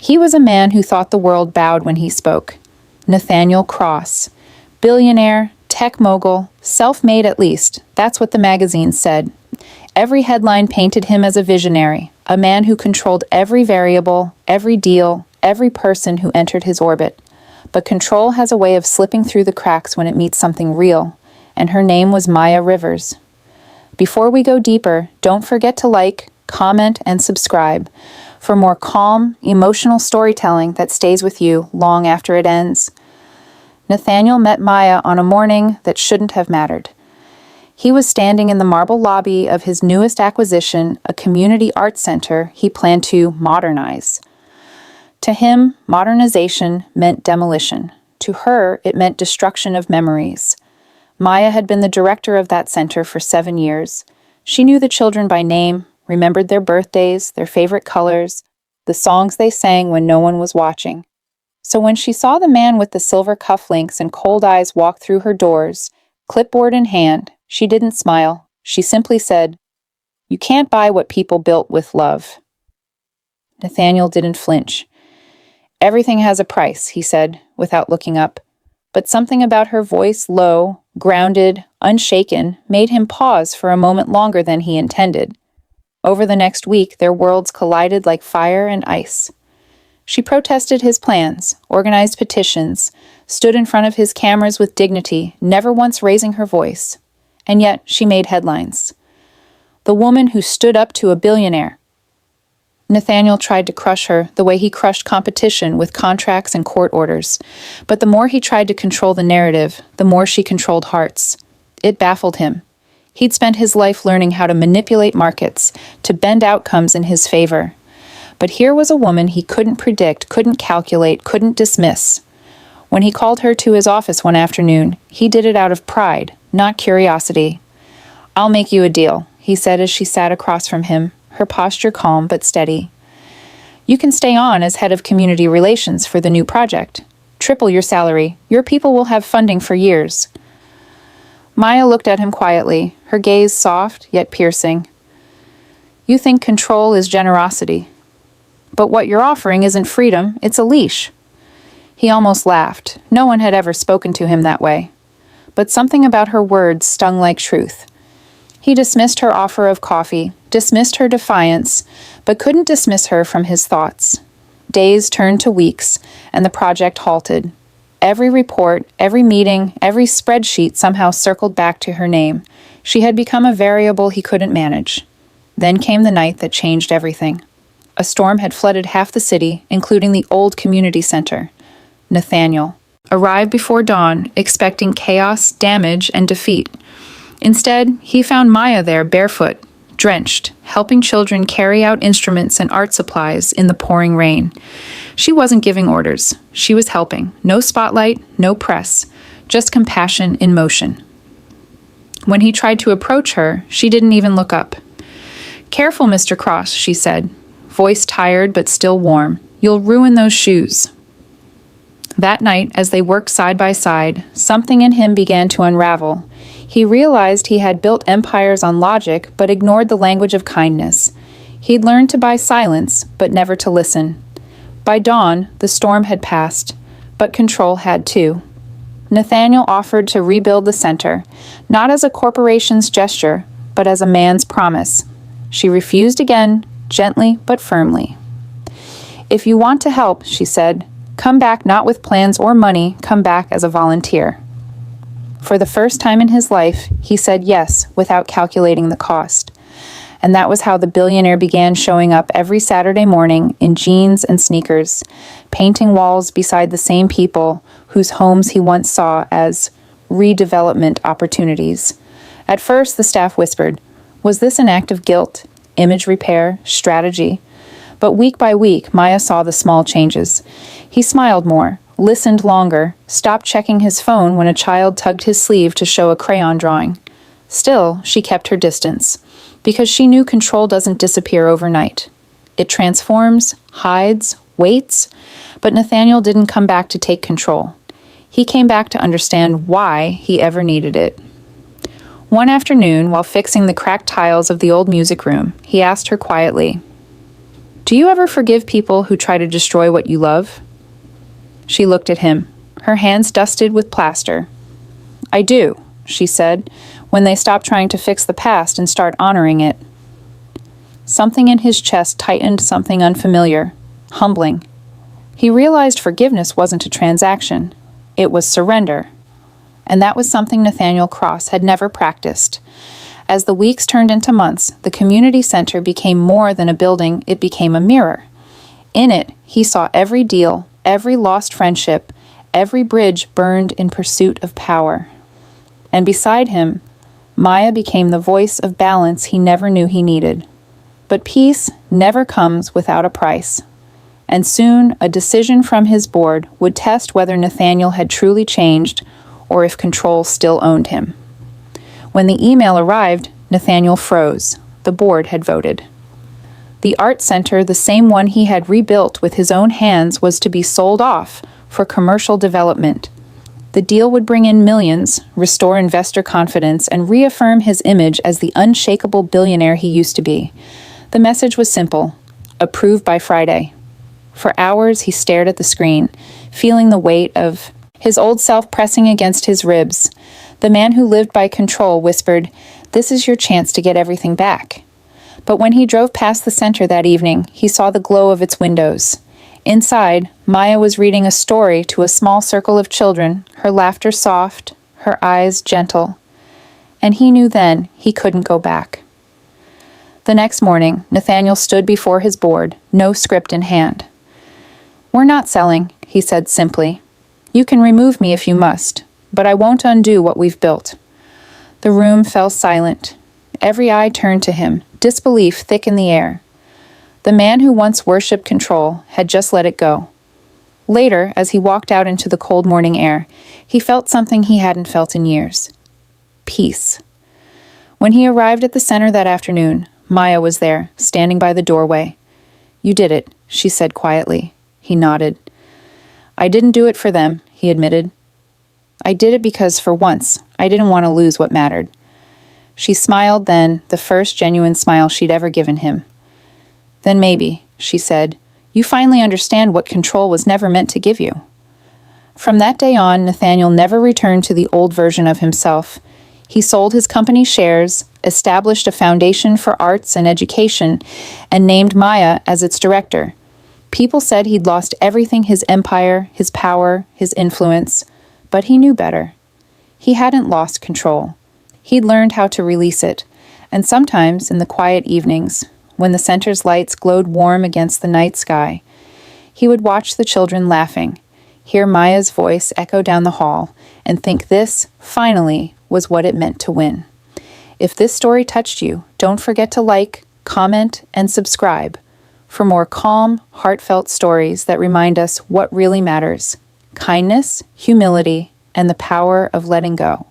He was a man who thought the world bowed when he spoke. Nathaniel Cross. Billionaire, tech mogul, self-made at least, that's what the magazines said. Every headline painted him as a visionary, a man who controlled every variable, every deal, every person who entered his orbit. But control has a way of slipping through the cracks when it meets something real, and her name was Maya Rivers. Before we go deeper, don't forget to like, comment, and subscribe for more calm, emotional storytelling that stays with you long after it ends. Nathaniel met Maya on a morning that shouldn't have mattered. He was standing in the marble lobby of his newest acquisition, a community arts center he planned to modernize. To him, modernization meant demolition. To her, it meant destruction of memories. Maya had been the director of that center for 7 years. She knew the children by name, remembered their birthdays, their favorite colors, the songs they sang when no one was watching. So when she saw the man with the silver cufflinks and cold eyes walk through her doors, clipboard in hand, she didn't smile. She simply said, "You can't buy what people built with love." Nathaniel didn't flinch. "Everything has a price," he said, without looking up. But something about her voice, low, grounded, unshaken, made him pause for a moment longer than he intended. Over the next week, their worlds collided like fire and ice. She protested his plans, organized petitions, stood in front of his cameras with dignity, never once raising her voice. And yet, she made headlines. The woman who stood up to a billionaire. Nathaniel tried to crush her the way he crushed competition with contracts and court orders. But the more he tried to control the narrative, the more she controlled hearts. It baffled him. He'd spent his life learning how to manipulate markets, to bend outcomes in his favor. But here was a woman he couldn't predict, couldn't calculate, couldn't dismiss. When he called her to his office one afternoon, he did it out of pride, not curiosity. "I'll make you a deal," he said as she sat across from him, her posture calm but steady. "You can stay on as head of community relations for the new project. Triple your salary. Your people will have funding for years." Maya looked at him quietly, her gaze soft yet piercing. "You think control is generosity. But what you're offering isn't freedom, it's a leash." He almost laughed. No one had ever spoken to him that way. But something about her words stung like truth. He dismissed her offer of coffee, dismissed her defiance, but couldn't dismiss her from his thoughts. Days turned to weeks, and the project halted. Every report, every meeting, every spreadsheet somehow circled back to her name. She had become a variable he couldn't manage. Then came the night that changed everything. A storm had flooded half the city, including the old community center. Nathaniel arrived before dawn, expecting chaos, damage, and defeat. Instead, he found Maya there barefoot, drenched, helping children carry out instruments and art supplies in the pouring rain. She wasn't giving orders. She was helping. No spotlight, no press, just compassion in motion. When he tried to approach her, she didn't even look up. "Careful, Mr. Cross," she said, voice tired but still warm. "You'll ruin those shoes." That night, as they worked side by side, something in him began to unravel. He realized he had built empires on logic but ignored the language of kindness. He'd learned to buy silence, but never to listen. By dawn, the storm had passed, but control had too. Nathaniel offered to rebuild the center, not as a corporation's gesture, but as a man's promise. She refused again, gently but firmly. "If you want to help," she said, "come back not with plans or money, come back as a volunteer." For the first time in his life, he said yes without calculating the cost. And that was how the billionaire began showing up every Saturday morning in jeans and sneakers, painting walls beside the same people whose homes he once saw as redevelopment opportunities. At first, the staff whispered, was this an act of guilt, image repair, strategy? But week by week, Maya saw the small changes. He smiled more, listened longer, stopped checking his phone when a child tugged his sleeve to show a crayon drawing. Still, she kept her distance, because she knew control doesn't disappear overnight. It transforms, hides, waits, but Nathaniel didn't come back to take control. He came back to understand why he ever needed it. One afternoon, while fixing the cracked tiles of the old music room, he asked her quietly, Do you ever forgive people who try to destroy what you love? She looked at him, her hands dusted with plaster. I do, she said, when they stop trying to fix the past and start honoring it. Something in his chest tightened, something unfamiliar, humbling. He realized forgiveness wasn't a transaction. It was surrender. And that was something Nathaniel Cross had never practiced. As the weeks turned into months, the community center became more than a building, it became a mirror. In it, he saw every deal, every lost friendship, every bridge burned in pursuit of power. And beside him, Maya became the voice of balance he never knew he needed. But peace never comes without a price. And soon, a decision from his board would test whether Nathaniel had truly changed or if control still owned him. When the email arrived, Nathaniel froze. The board had voted. The art center, the same one he had rebuilt with his own hands, was to be sold off for commercial development. The deal would bring in millions, restore investor confidence, and reaffirm his image as the unshakable billionaire he used to be. The message was simple: approved by Friday. For hours he stared at the screen, feeling the weight of his old self pressing against his ribs. The man who lived by control whispered, "This is your chance to get everything back." But when he drove past the center that evening, he saw the glow of its windows. Inside, Maya was reading a story to a small circle of children, her laughter soft, her eyes gentle. And he knew then he couldn't go back. The next morning, Nathaniel stood before his board, no script in hand. "We're not selling," he said simply. "You can remove me if you must, but I won't undo what we've built." The room fell silent. Every eye turned to him, disbelief thick in the air. The man who once worshipped control had just let it go. Later, as he walked out into the cold morning air, he felt something he hadn't felt in years. Peace. When he arrived at the center that afternoon, Maya was there, standing by the doorway. "You did it," she said quietly. He nodded. "I didn't do it for them," he admitted. "I did it because, for once, I didn't want to lose what mattered." She smiled then, the first genuine smile she'd ever given him. "Then maybe," she said, "you finally understand what control was never meant to give you." From that day on, Nathaniel never returned to the old version of himself. He sold his company shares, established a foundation for arts and education, and named Maya as its director. People said he'd lost everything: his empire, his power, his influence. But he knew better. He hadn't lost control. He'd learned how to release it, and sometimes in the quiet evenings, when the center's lights glowed warm against the night sky, he would watch the children laughing, hear Maya's voice echo down the hall, and think this, finally, was what it meant to win. If this story touched you, don't forget to like, comment, and subscribe for more calm, heartfelt stories that remind us what really matters: kindness, humility, and the power of letting go.